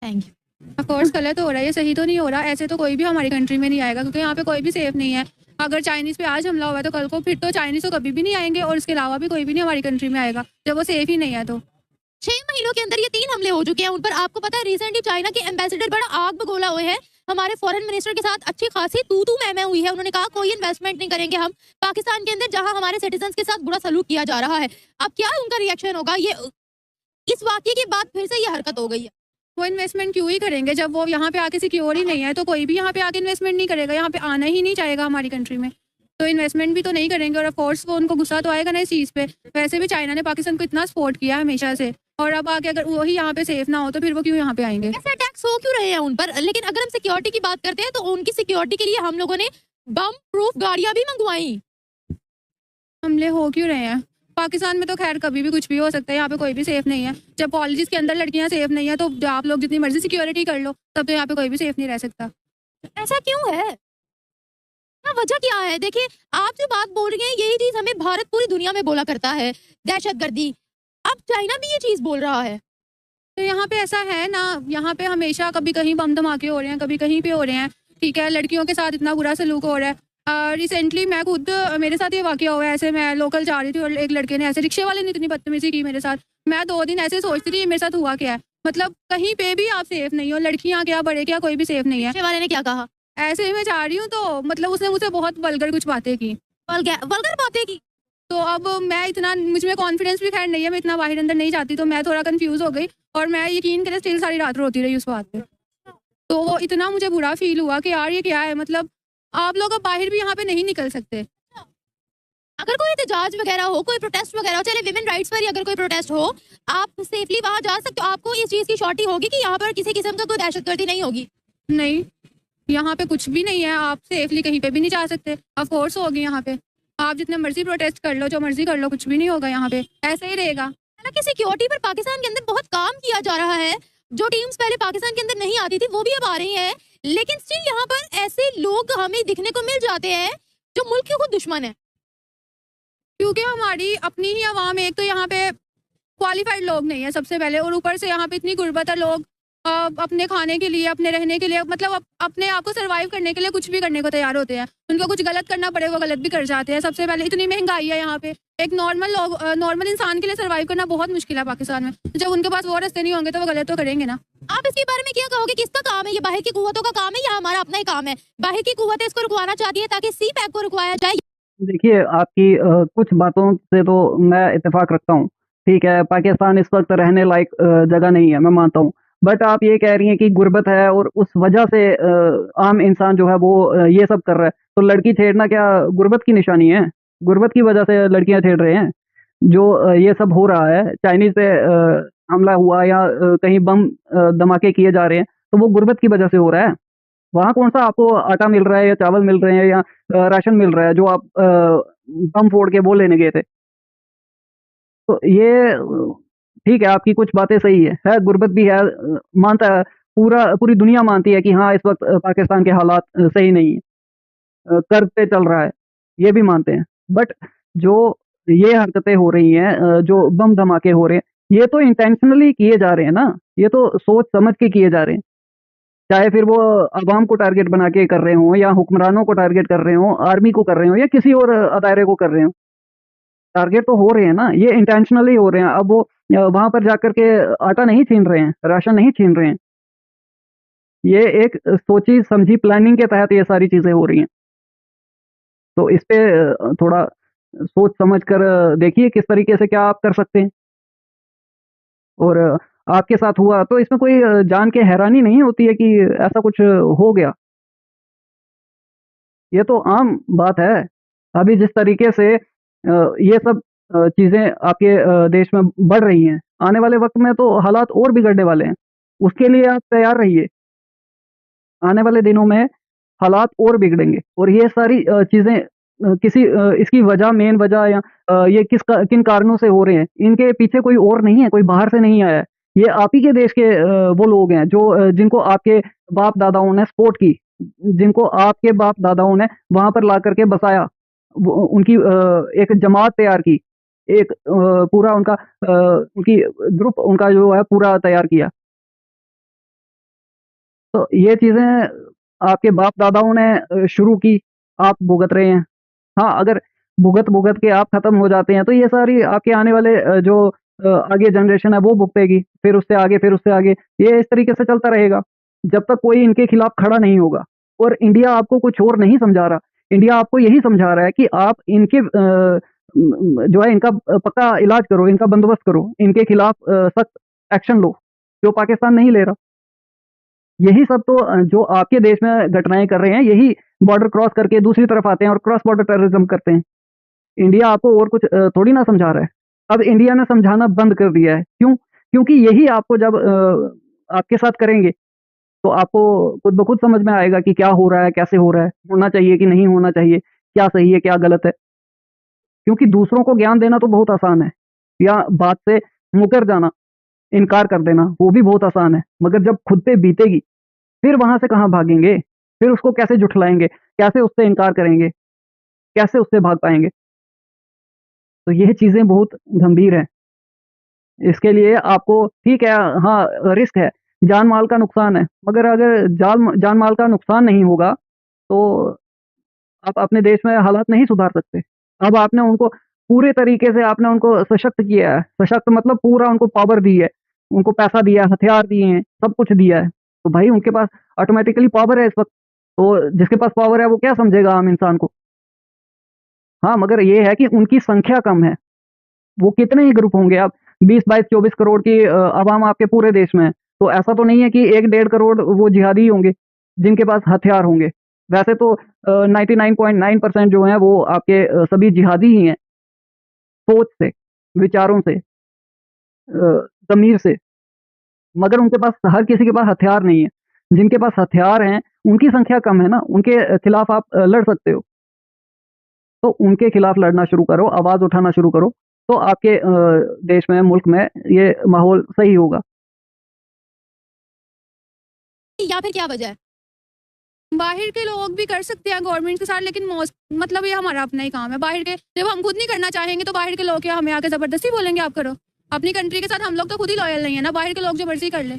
Thank you. ऑफ कोर्स गलत हो रहा है, ये सही तो नहीं हो रहा। ऐसे तो कोई भी हमारी कंट्री में नहीं आएगा, क्योंकि यहाँ पे कोई भी सेफ नहीं है। अगर चाइनीज़ पे आज हमला हुआ है तो कल को फिर तो चाइनीज़ तो कभी भी नहीं आएंगे, और इसके अलावा भी कोई भी नहीं हमारी कंट्री में आएगा जब वो सेफ ही नहीं है। तो 6 महीनों के अंदर ये 3 हमले हो चुके हैं उन पर। आपको पता है रिसेंटली चाइना के एम्बेसडर बड़ा आग बगोला हुए हैं। हमारे फॉरेन मिनिस्टर के साथ अच्छी खासी तू मैं हुई है। उन्होंने कहा कोई इन्वेस्टमेंट नहीं करेंगे हम पाकिस्तान के अंदर जहां हमारे सिटीजन के साथ बुरा सलूक किया जा रहा है। अब क्या उनका रिएक्शन होगा? ये इस वाकये के बाद फिर से ये हरकत हो गई है। वो इन्वेस्टमेंट क्यों ही करेंगे जब वो यहाँ पे आके सिक्योर ही नहीं है? तो कोई भी यहाँ पे आके इन्वेस्टमेंट नहीं करेगा, यहाँ पे आना ही नहीं चाहेगा हमारी कंट्री में, तो इन्वेस्टमेंट भी तो नहीं करेंगे। और ऑफकोर्स वो उनको गुस्सा तो आएगा ना इस चीज़ पे। वैसे भी चाइना ने पाकिस्तान को इतना सपोर्ट किया हमेशा से, और अब आके अगर वही यहाँ पे सेफ ना हो तो फिर वो क्यों यहाँ पे आएंगे? ऐसे अटैक्स हो क्यों रहे हैं उन पर? लेकिन अगर हम सिक्योरिटी की बात करते हैं तो उनकी सिक्योरिटी के लिए हम लोगों ने बम प्रूफ गाड़ियां भी मंगवाई। हमले हो क्यों रहे हैं? पाकिस्तान में तो खैर कभी भी कुछ भी हो सकता है, यहाँ पे कोई भी सेफ नहीं है। जब कॉलेजेस के अंदर लड़कियाँ सेफ नहीं है तो आप लोग जितनी मर्जी सिक्योरिटी कर लो, तब तो यहाँ पे कोई भी सेफ नहीं रह सकता। ऐसा क्यों है? क्या वजह क्या है? देखिए, आप जो बात बोल रही हैं यही चीज हमें भारत पूरी दुनिया में बोला करता है, दहशतगर्दी। अब चाइना भी ये चीज बोल रहा है। तो यहाँ पे ऐसा है ना, यहाँ पे हमेशा कभी कहीं बम धमाके हो रहे हैं, कभी कहीं पे हो रहे हैं। ठीक है, लड़कियों के साथ इतना बुरा सलूक हो रहा है। रिसेंटली मैं खुद मेरे साथ ये वाकया हुआ है। ऐसे मैं लोकल जा रही थी और एक लड़के ने, ऐसे रिक्शे वाले ने इतनी बदतमीजी की मेरे साथ। मैं 2 दिन ऐसे सोचती थी मेरे साथ हुआ क्या है। मतलब कहीं पे भी आप सेफ नहीं हो, लड़कियाँ क्या बड़े क्या कोई भी सेफ नहीं है। रिक्शे वाले ने क्या कहा? ऐसे ही मैं जा रही हूँ तो मतलब उसने मुझसे बहुत वल्गर कुछ बातें की। वल्गर बातें की? तो अब मैं इतना, मुझ में कॉन्फिडेंस भी खैर नहीं है, मैं इतना बाहर अंदर नहीं जाती, तो मैं थोड़ा कंफ्यूज हो गई और मैं यकीन करें स्टिल सारी रात रोती रही उस बात पे। तो वो इतना मुझे बुरा फील हुआ कि यार ये क्या है, मतलब आप लोग अब बाहर भी यहाँ पे नहीं निकल सकते। अगर कोई एहतजाज वगैरह हो, कोई प्रोटेस्ट वगैरह हो, चले विमेन राइट्स पर ही अगर कोई प्रोटेस्ट हो, आप सेफली वहां जा सकते हो। आपको इस चीज की श्योरिटी होगी कि यहाँ पर किसी किस्म का कोई दहशतगर्दी नहीं होगी? नहीं, यहाँ पे कुछ भी नहीं है, आप सेफली कहीं पे भी नहीं जा सकते। ऑफ कोर्स होगी यहाँ पे, आप जितने मर्जी प्रोटेस्ट कर लो, जो मर्जी कर लो, कुछ भी नहीं होगा यहाँ पे, ऐसे ही रहेगा। हालांकि सिक्योरिटी पर पाकिस्तान के अंदर बहुत काम किया जा रहा है। जो टीम्स पहले पाकिस्तान के अंदर नहीं आती थी वो भी अब आ रही हैं, लेकिन स्टिल यहाँ पर ऐसे लोग हमें दिखने को मिल जाते हैं जो मुल्क के खुद दुश्मन है। क्योंकि हमारी अपनी ही आवाम, एक तो यहाँ पे क्वालिफाइड लोग नहीं है सबसे पहले, और ऊपर से यहाँ पे इतनी गुर्बत है। लोग अपने खाने के लिए, अपने रहने के लिए, मतलब अपने आप को सर्वाइव करने के लिए कुछ भी करने को तैयार होते हैं। उनको कुछ गलत करना पड़े वो गलत भी कर जाते हैं। सबसे पहले इतनी महंगाई है यहाँ पे, एक नॉर्मल इंसान के लिए सर्वाइव करना बहुत मुश्किल है पाकिस्तान में। जब उनके पास वो रास्ते नहीं होंगे तो वो गलत तो करेंगे ना। आप इसके बारे में क्या कहोगे? किसका काम है ये? बाहर की कुव्वतों का काम है या हमारा अपना ही काम है? बाहर की कुव्वतें इसको रुकवाना चाहती है ताकि सी पैक को रुकवाया जाए। देखिए, आपकी कुछ बातों से तो मैं इत्तेफाक रखता हूँ। ठीक है, पाकिस्तान इस वक्त रहने लायक जगह नहीं है, मैं मानता हूँ। बट आप ये कह रही हैं कि गुर्बत है और उस वजह से आम इंसान जो है वो ये सब कर रहा है। तो लड़की छेड़ना क्या गुर्बत की निशानी है? गुर्बत की वजह से लड़कियां छेड़ रहे हैं? जो ये सब हो रहा है, चाइनीज पे हमला हुआ या कहीं बम धमाके किए जा रहे हैं, तो वो गुर्बत की वजह से हो रहा है। वहाँ कौन-सा आपको आटा मिल रहा है या चावल मिल रहे हैं या राशन मिल रहा है जो आप बम फोड़ के वो लेने गए थे। तो ये ठीक है, आपकी कुछ बातें सही है गुर्बत भी है, मानता है पूरी दुनिया मानती है कि हाँ, इस वक़्त पाकिस्तान के हालात सही नहीं है, कर्ज़ पे चल रहा है, ये भी मानते हैं। बट जो ये हरकतें हो रही हैं, जो बम धमाके हो रहे हैं, ये तो इंटेंशनली किए जा रहे हैं ना, ये तो सोच समझ के किए जा रहे हैं। चाहे फिर वो अवाम को टारगेट बना के कर रहे हों या हुक्मरानों को टारगेट कर रहे हों, आर्मी को कर रहे हों या किसी और दायरे को कर रहे हों। टारगेट तो हो रहे हैं ना, ये इंटेंशनली हो रहे हैं। अब वो वहाँ पर जाकर के आटा नहीं छीन रहे हैं, राशन नहीं छीन रहे हैं। ये एक सोची-समझी प्लानिंग के तहत ये सारी चीज़ें हो रही हैं। तो इस पे थोड़ा सोच समझ कर देखिए किस तरीके से क्या आप कर सकते हैं। और आपके साथ हुआ तो इसमें कोई जान के हैरानी नहीं होती है कि ऐसा कुछ हो गया। ये तो आम बात है। अभी जिस तरीके से ये सब चीज़ें आपके देश में बढ़ रही हैं, आने वाले वक़्त में तो हालात और बिगड़ने वाले हैं। उसके लिए आप तैयार रहिए। आने वाले दिनों में हालात और बिगड़ेंगे और ये सारी चीज़ें इसकी वजह, मेन वजह या ये किन कारणों से हो रहे हैं, इनके पीछे कोई और नहीं है, कोई बाहर से नहीं आया है। ये आप ही के देश के वो लोग हैं जो जिनको आपके बाप दादाओं ने सपोर्ट की, जिनको आपके बाप दादाओं ने वहां पर ला करके बसाया, उनकी एक जमात तैयार की, एक पूरा उनकी ग्रुप उनका जो है पूरा तैयार किया। तो ये चीजें आपके बाप दादाओं ने शुरू की, आप भुगत रहे हैं। हाँ, अगर भुगत के आप खत्म हो जाते हैं तो ये सारी आपके आने वाले जो आगे जनरेशन है वो भुगतेगी, फिर उससे आगे, फिर उससे आगे, ये इस तरीके से चलता रहेगा जब तक कोई इनके खिलाफ खड़ा नहीं होगा। और इंडिया आपको कुछ और नहीं समझा रहा, इंडिया आपको यही समझा रहा है कि आप इनके जो है इनका पक्का इलाज करो, इनका बंदोबस्त करो, इनके खिलाफ सख्त एक्शन लो, जो पाकिस्तान नहीं ले रहा। यही सब तो जो आपके देश में घटनाएं कर रहे हैं, यही बॉर्डर क्रॉस करके दूसरी तरफ आते हैं और क्रॉस बॉर्डर टेररिज्म करते हैं। इंडिया आपको और कुछ थोड़ी ना समझा रहा है। अब इंडिया ने समझाना बंद कर दिया है। क्यों? क्योंकि यही आपको जब आपके साथ करेंगे तो आपको खुद ब खुद समझ में आएगा कि क्या हो रहा है, कैसे हो रहा है, होना चाहिए कि नहीं होना चाहिए, क्या सही है, क्या गलत है। क्योंकि दूसरों को ज्ञान देना तो बहुत आसान है, या बात से मुकर जाना, इनकार कर देना, वो भी बहुत आसान है। मगर जब खुद पे बीतेगी, फिर वहां से कहाँ भागेंगे? फिर उसको कैसे झुठलाएंगे? कैसे उससे इनकार करेंगे? कैसे उससे भाग पाएंगे? तो ये चीजें बहुत गंभीर हैं। इसके लिए आपको ठीक है, हाँ, रिस्क है, जान माल का नुकसान है, मगर अगर जान माल का नुकसान नहीं होगा तो आप अपने देश में हालात नहीं सुधार सकते। अब आपने उनको पूरे तरीके से आपने उनको सशक्त किया है, सशक्त मतलब पूरा उनको पावर दी है, उनको पैसा दिया है, हथियार दिए हैं, सब कुछ दिया है। तो भाई उनके पास ऑटोमेटिकली पावर है इस वक़्त, तो जिसके पास पावर है वो क्या समझेगा आम इंसान को? हाँ, मगर ये है कि उनकी संख्या कम है। वो कितने ही ग्रुप होंगे, अब 20, 22, 24 करोड़ की आवाम आपके पूरे देश में है। तो ऐसा तो नहीं है कि 1 डेढ़ करोड़ वो जिहादी ही होंगे, जिनके पास हथियार होंगे। वैसे तो 99.9% जो हैं वो आपके सभी जिहादी ही हैं, सोच से, विचारों से, ज़मीर से। मगर उनके पास हर किसी के पास हथियार नहीं है। जिनके पास हथियार हैं, उनकी संख्या कम है ना, उनके खिलाफ आप लड़ सकते हो। तो उनके खिलाफ लड़ना शुरू करो, आवाज़ उठाना शुरू करो, तो आपके देश में, मुल्क में ये माहौल सही होगा। या फिर क्या वजह है? बाहर के लोग भी कर सकते हैं गवर्नमेंट के साथ, लेकिन मतलब ये हमारा अपना ही काम है। बाहर के जब हम खुद नहीं करना चाहेंगे तो बाहर के लोग क्या हमें आके जबरदस्ती बोलेंगे आप करो? अपनी कंट्री के साथ हम लोग तो खुद ही लॉयल नहीं है ना, बाहर के लोग जो मर्जी कर ले।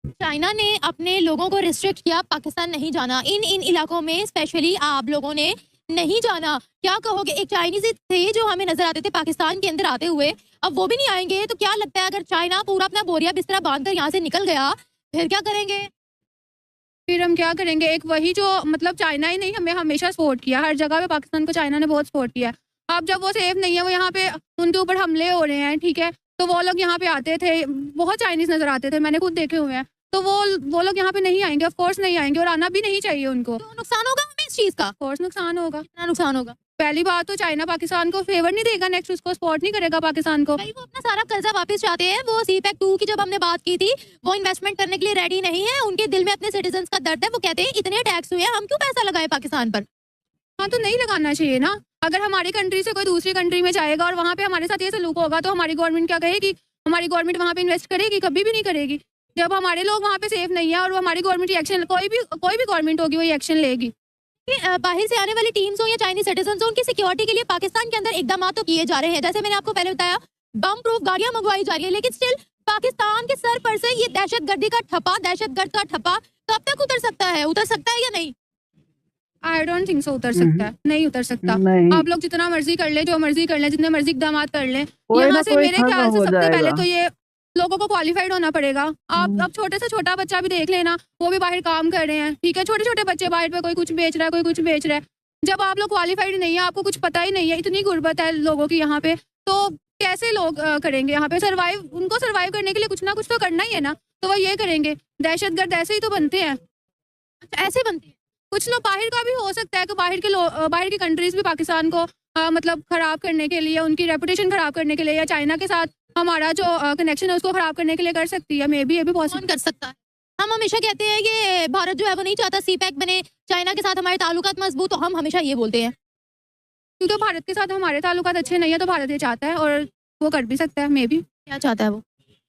चाइना ने अपने लोगों को रिस्ट्रिक्ट किया, पाकिस्तान नहीं जाना, इन इलाकों में स्पेशली आप लोगों ने नहीं जाना। क्या कहोगे? एक चाइनीज थे जो हमें नजर आते थे पाकिस्तान के अंदर आते हुए, अब वो भी नहीं आएंगे, तो क्या लगता है अगर चाइना पूरा अपना बोरिया बिस्तरा बांध कर यहाँ से निकल गया, फिर क्या करेंगे? फिर हम क्या करेंगे? एक वही जो मतलब चाइना ही नहीं हमें हमेशा सपोर्ट किया, हर जगह पे पाकिस्तान को चाइना ने बहुत सपोर्ट किया। अब जब वो सेफ नहीं है, वो यहाँ पे उनके ऊपर हमले हो रहे हैं, ठीक है, तो वो लोग यहाँ पे आते थे, बहुत चाइनीज नजर आते थे, मैंने खुद देखे हुए हैं। तो वो लोग यहाँ पे नहीं आएंगे, ऑफ कोर्स नहीं आएंगे, और आना भी नहीं चाहिए उनको। तो नुकसान होगा हमें इस चीज का? ऑफ कोर्स नुकसान होगा। कितना नुकसान होगा? पहली बात तो चाइना पाकिस्तान को फेवर नहीं देगा, नेक्स्ट उसको सपोर्ट नहीं करेगा पाकिस्तान को। भाई वो अपना सारा कर्जा वापस चाहते हैं। वो सीपैक 2 की जब हमने बात की थी, वो इन्वेस्टमेंट करने के लिए रेडी नहीं है, उनके दिल में अपने सिटीजन्स का दर्द है। वो कहते हैं इतने टैक्स हुए हैं, हम क्यों पैसा लगाए पाकिस्तान पर? हाँ, तो नहीं लगाना चाहिए ना। अगर हमारी कंट्री से कोई दूसरी कंट्री में जाएगा और वहाँ पे हमारे साथ ये सलूक होगा, तो हमारी गवर्नमेंट क्या कहेगी? हमारी गवर्नमेंट वहाँ पे इन्वेस्ट करेगी? कभी भी नहीं करेगी। जब हमारे लोग वहाँ पे सेफ नहीं है और हमारी गवर्नमेंट एक्शन, कोई भी गवर्नमेंट होगी वही एक्शन लेगी। बाहर से आने वाली टीम्स हो या चाइनीज सिटीजन हो, उनकी सिक्योरिटी के लिए पाकिस्तान के अंदर इकदाम तो किए जा रहे हैं। जैसे मैंने आपको पहले बताया, बम प्रूफ गाड़ियां मंगवाई जा रही है, लेकिन स्टिल पाकिस्तान के सर पर से ये दहशतगर्दी का ठप्पा, दहशतगर्द का ठप्पा कब तक उतर सकता है? उतर सकता है या नहीं? आई डोंट थिंक सो उतर सकता है, नहीं उतर सकता। नहीं। आप लोग जितना मर्जी कर ले, जो मर्जी कर ले, जितने मर्जी इकदाम कर ले, कोई यहाँ ना से कोई मेरे खत्म ख्याल से हो सबसे पहले जाएगा। तो ये लोगों को क्वालिफाइड होना पड़ेगा। आप अब छोटे से छोटा बच्चा भी देख लेना, वो भी बाहर काम कर रहे हैं, ठीक है, छोटे छोटे बच्चे बाहर पे, कोई कुछ बेच रहा है, कोई कुछ बेच रहा है। जब आप लोग क्वालिफाइड नहीं है, आपको कुछ पता ही नहीं है, इतनी गुर्बत है लोगों की यहाँ पे, तो कैसे लोग करेंगे यहाँ पे सर्वाइव? उनको सर्वाइव करने के लिए कुछ ना कुछ तो करना ही है ना, तो वो ये करेंगे। दहशतगर्द ऐसे ही तो बनते हैं। ऐसे बनती है। कुछ लोग बाहर का भी हो सकता है कि बाहर की कंट्रीज भी पाकिस्तान को मतलब खराब करने के लिए, उनकी रेपुटेशन खराब करने के लिए, या चाइना के साथ हमारा जो कनेक्शन है उसको खराब करने के लिए कर सकती है। मे बी ये भी पॉसिबल कर सकता है। हम हमेशा कहते हैं कि भारत जो है वो नहीं चाहता सीपैक बने, चाइना के साथ हमारे ताल्लुकात मजबूत, तो हम हमेशा ये बोलते हैं क्योंकि भारत के साथ हमारे ताल्लुकात अच्छे नहीं है, तो भारत ये चाहता है और वो कर भी सकता है, मे बी क्या चाहता है वो?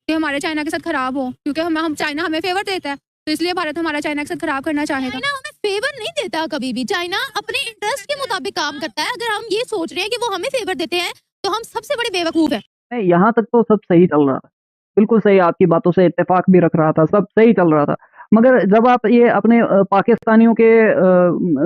कि हमारे चाइना के साथ खराब हो, क्योंकि हम चाइना हमें फेवर देता है, तो इसलिए भारत हमारा चाइना के साथ खराब करना चाहेगा। चाइना हमें फेवर नहीं देता कभी भी, चाइना अपने इंटरेस्ट के मुताबिक काम करता है। अगर हम ये सोच रहे हैं कि वो हमें फेवर देते हैं तो हम सबसे बड़े बेवकूफ है। नहीं, यहाँ तक तो सब सही चल रहा था। बिल्कुल सही, आपकी बातों से इत्तेफ़ाक भी रख रहा था, सब सही चल रहा था। मगर जब आप ये अपने पाकिस्तानियों के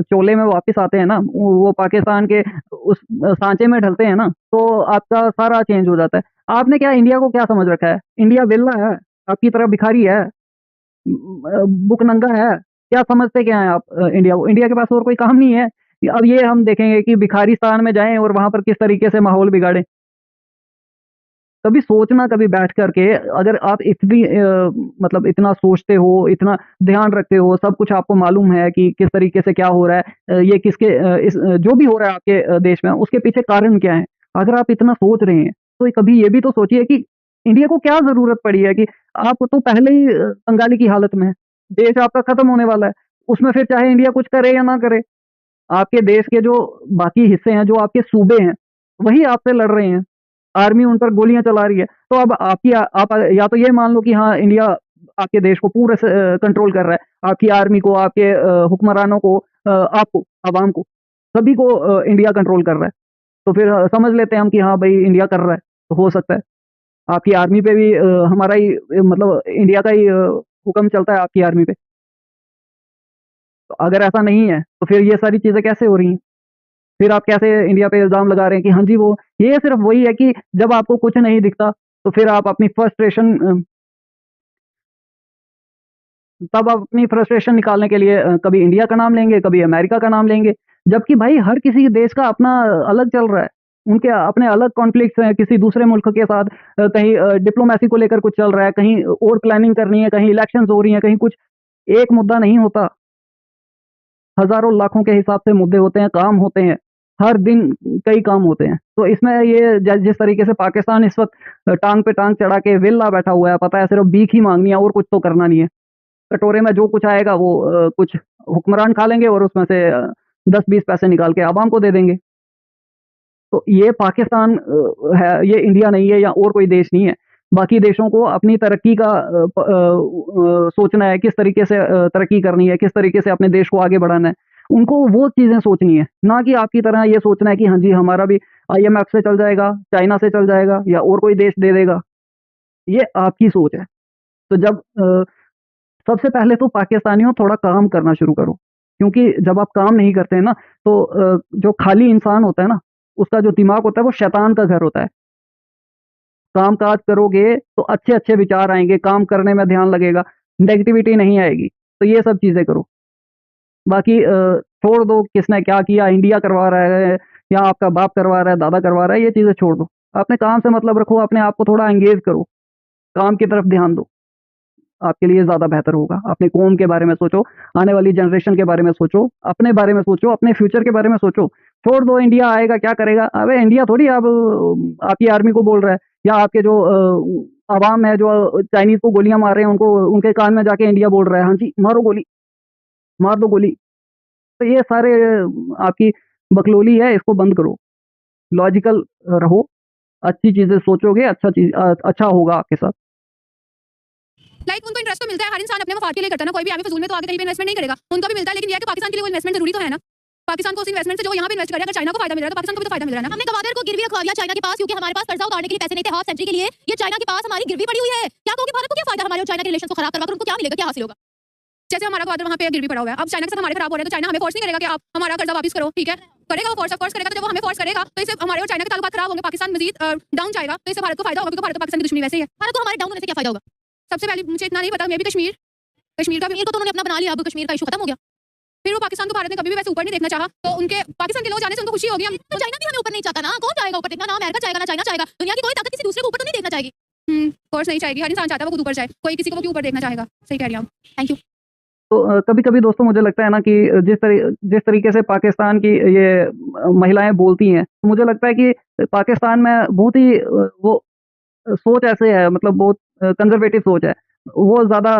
चोले में वापस आते हैं ना, वो पाकिस्तान के उस सांचे में ढलते हैं ना, तो आपका सारा चेंज हो जाता है। आपने क्या इंडिया को क्या समझ रखा है? इंडिया विला है, आपकी तरह भिखारी है, भुखनंगा है। क्या समझते क्या हैं आप इंडिया को? इंडिया के पास और कोई काम नहीं है। अब ये हम देखेंगे कि भिखारिस्तान में जाएँ और वहाँ पर किस तरीके से माहौल बिगाड़ें। कभी सोचना, कभी बैठ कर के, अगर आप इतनी मतलब इतना सोचते हो, इतना ध्यान रखते हो, सब कुछ आपको मालूम है कि किस तरीके से क्या हो रहा है, ये किसके जो भी हो रहा है आपके देश में, उसके पीछे कारण क्या है? अगर आप इतना सोच रहे हैं, तो कभी ये भी तो सोचिए कि इंडिया को क्या ज़रूरत पड़ी है कि आप तो पहले ही कंगाली की हालत में हैं। देश आपका खत्म होने वाला है, उसमें फिर चाहे इंडिया कुछ करे या ना करे। आपके देश के जो बाकी हिस्से हैं, जो आपके सूबे हैं, वही आपसे लड़ रहे हैं। आर्मी उन पर गोलियाँ चला रही है। तो अब आप या तो ये मान लो कि हाँ, इंडिया आपके देश को पूरे से कंट्रोल कर रहा है। आपकी आर्मी को, आपके हुक्मरानों को, आपको, अवाम को, सभी को इंडिया कंट्रोल कर रहा है। तो फिर समझ लेते हैं हम कि हाँ भाई, इंडिया कर रहा है, तो हो सकता है। आपकी आर्मी पे भी हमारा ही मतलब इंडिया का ही हुक्म चलता है आपकी आर्मी पे। तो अगर ऐसा नहीं है, तो फिर ये सारी चीज़ें कैसे हो रही हैं? फिर आप कैसे इंडिया पे इल्ज़ाम लगा रहे हैं कि हाँ जी, वो ये सिर्फ़ वही है कि जब आपको कुछ नहीं दिखता, तो फिर आप अपनी फ्रस्ट्रेशन तब आप अपनी फ्रस्ट्रेशन निकालने के लिए कभी इंडिया का नाम लेंगे, कभी अमेरिका का नाम लेंगे। जबकि भाई हर किसी देश का अपना अलग चल रहा है। उनके अपने अलग कॉन्फ्लिक्ट्स हैं किसी दूसरे मुल्क के साथ, कहीं डिप्लोमेसी को लेकर कुछ चल रहा है, कहीं और प्लानिंग करनी है, कहीं इलेक्शंस हो रही हैं, कहीं कुछ। एक मुद्दा नहीं होता। हज़ारों लाखों के हिसाब से मुद्दे होते हैं, काम होते हैं। हर दिन कई काम होते हैं। तो इसमें ये जिस तरीके से पाकिस्तान इस वक़्त टाँग पे टाँग चढ़ा के विल्ला बैठा हुआ है, पता है सिर्फ़ भीख ही माँगनी है और कुछ तो करना नहीं है। कटोरे में जो कुछ आएगा वो कुछ हुक्मरान खा लेंगे और उसमें से 10-20 पैसे निकाल के अवाम को दे देंगे। तो ये पाकिस्तान है, ये इंडिया नहीं है या और कोई देश नहीं है। बाकी देशों को अपनी तरक्की का सोचना है, किस तरीके से तरक्की करनी है, किस तरीके से अपने देश को आगे बढ़ाना है। उनको वो चीज़ें सोचनी है, ना कि आपकी तरह ये सोचना है कि हाँ जी, हमारा भी आईएमएफ से चल जाएगा, चाइना से चल जाएगा या और कोई देश दे देगा। ये आपकी सोच है। तो जब सबसे पहले तो पाकिस्तानियों थोड़ा काम करना शुरू करो, क्योंकि जब आप काम नहीं करते हैं ना, तो जो खाली इंसान होता है ना, उसका जो दिमाग होता है वो शैतान का घर होता है। काम-काज करोगे तो अच्छे-अच्छे विचार आएँगे, काम करने में ध्यान लगेगा, नेगेटिविटी नहीं आएगी। तो ये सब चीज़ें करो। बाकी छोड़ दो किसने क्या किया, इंडिया करवा रहा है या आपका बाप करवा रहा है, दादा करवा रहा है, ये चीज़ें छोड़ दो। अपने काम से मतलब रखो, अपने आप को थोड़ा एंगेज करो, काम की तरफ ध्यान दो। आपके लिए ज़्यादा बेहतर होगा। अपनी कौम के बारे में सोचो, आने वाली जनरेशन के बारे में सोचो, अपने बारे में सोचो, अपने फ्यूचर के बारे में सोचो। छोड़ दो इंडिया आएगा क्या करेगा? अबे इंडिया थोड़ी अब आपकी आर्मी को बोल रहा है या आपके जो अवाम है जो चाइनीज़ को गोलियाँ मार रहे हैं उनको उनके कान में जाके इंडिया बोल रहा है, हाँ जी, मारो गोली, मार दो गोली। तो ये सारे आपकी बकलोली है, इसको बंद करो। लॉजिकल रहो, अच्छी चीज़ें सोचोगे, अच्छा होगा आपके साथ। लाइक उनको इंटरेस्ट तो मिलता है, हर इंसान अपने मफाद के लिए करता है ना, कोई भी आगे फजूल में तो आगे कहीं पे इन्वेस्टमेंट नहीं करेगा। उनको भी मिलता है, लेकिन ये है कि पाकिस्तान के लिए वो इन्वेस्टमेंट जरूरी तो है ना। पाकिस्तान को उस इन्वेस्टमेंट से जो यहाँ पे इन्वेस्ट करे, अगर चाइना को फायदा मिल रहा है तो पाकिस्तान को भी तो फायदा मिल रहा है ना। हमने गवादर को गिरवी रखवा दिया चाइना के पास, क्योंकि हमारे पास कर्जा उतारने के लिए पैसे नहीं थे हाफ सेंचुरी के लिए। ये चाइना के पास हमारी गिरवी पड़ी हुई है। क्या कहोगे, भारत को क्या फायदा हमारे और चाइना के रिलेशन को खराब करवा कर? उनको क्या मिलेगा, क्या हासिल होगा? जैसे हमारा गवादर वहाँ पे गिरवी पड़ा हुआ है, अब चाइना के साथ हमारे खराब हो रहे हैं, तो चाइना हमें फोर्स नहीं करेगा कि आप हमारा कर्जा वापस करो, ठीक है? करेगा वो फोर्स, ऑफ कोर्स करेगा। तो जब वो हमें फोर्स करेगा तो इससे हमारे और चाइना के ताल्लुकात खराब होंगे, पाकिस्तान मजीद डाउन जाएगा, तो इससे भारत को फायदा होगा, क्योंकि भारत तो पाकिस्तान की दुश्मनी वैसे ही है। भारत को हमारे डाउन होने से क्या फायदा होगा? सबसे पहले मुझे इतना नहीं पता, मे भी कश्मीर का भी कश्मीर को तो उन्होंने अपना बना लिया, अब कश्मीर का इशू खत्म हो गया। फिर वो पाकिस्तान को भारत ने कभी भी वैसे ऊपर नहीं देखना चाहा, तो उनके पाकिस्तान के लोग जाने से उनको खुशी होगी। हम तो चाइना भी हमें ऊपर नहीं चाहता ना, कौन जाएगा ऊपर देखना? ना अमेरिका चाहेगा, ना चाइना चाहेगा। दुनिया की कोई ताकत किसी दूसरे को ऊपर तो नहीं देखना चाहेगी। कोर्स नहीं चाहेगी, हर इंसान चाहता है वो खुद ऊपर जाए, कोई किसी को भी ऊपर देखना चाहेगा। सही कह रही हूँ। Thank you. तो कभी-कभी दोस्तों मुझे लगता है ना कि जिस तरीके से पाकिस्तान की ये महिलाएँ बोलती हैं, तो मुझे लगता है कि पाकिस्तान में बहुत ही वो सोच ऐसे है, मतलब बहुत कंज़र्वेटिव सोच है। वो ज़्यादा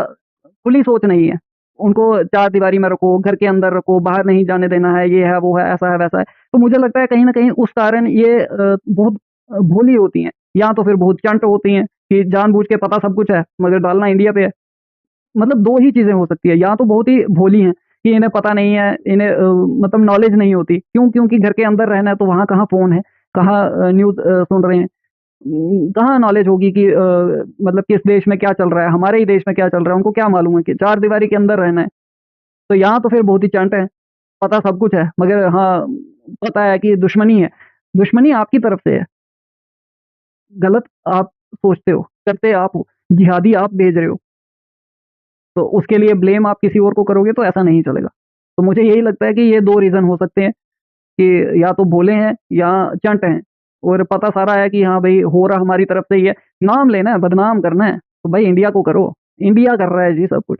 खुली सोच नहीं है। उनको चार दीवारी में रखो, घर के अंदर रखो, बाहर नहीं जाने देना है, ये है, वो है, ऐसा है, वैसा है। तो मुझे लगता है कहीं न कहीं उस कारण ये बहुत भोली होती हैं, या तो फिर बहुत चंट होती हैं कि जानबूझ के पता सब कुछ है, मगर डालना इंडिया पे है। मतलब 2 ही चीज़ें हो सकती है, या तो बहुत ही भोली हैं कि इन्हें पता नहीं है, इन्हें मतलब नॉलेज नहीं होती। क्यों? क्योंकि घर के अंदर रहना है तो वहाँ कहाँ फ़ोन है, कहाँ न्यूज़ सुन रहे हैं। कहाँ नॉलेज होगी कि मतलब किस देश में क्या चल रहा है, हमारे ही देश में क्या चल रहा है, उनको क्या मालूम है कि चार दीवारी के अंदर रहना है। तो यहाँ तो फिर बहुत ही चंट है, पता सब कुछ है, मगर हाँ, पता है कि दुश्मनी है। दुश्मनी आपकी तरफ से है, गलत आप सोचते हो, करते आप हो, जिहादी आप भेज रहे हो, तो उसके लिए ब्लेम आप किसी और को करोगे तो ऐसा नहीं चलेगा। तो मुझे यही लगता है कि ये 2 रीज़न हो सकते हैं कि या तो भोले हैं या चंट हैं, और पता सारा है कि हाँ भाई हो रहा हमारी तरफ से ही है। नाम लेना है, बदनाम करना है, तो भाई इंडिया को करो, इंडिया कर रहा है जी सब कुछ।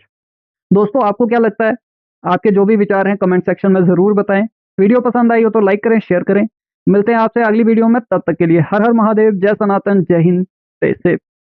दोस्तों आपको क्या लगता है? आपके जो भी विचार हैं कमेंट सेक्शन में ज़रूर बताएँ। वीडियो पसंद आई हो तो लाइक करें, शेयर करें। मिलते हैं आपसे अगली वीडियो में, तब तक के लिए हर हर महादेव, जय सनातन, जय हिंद, स्टे सेफ।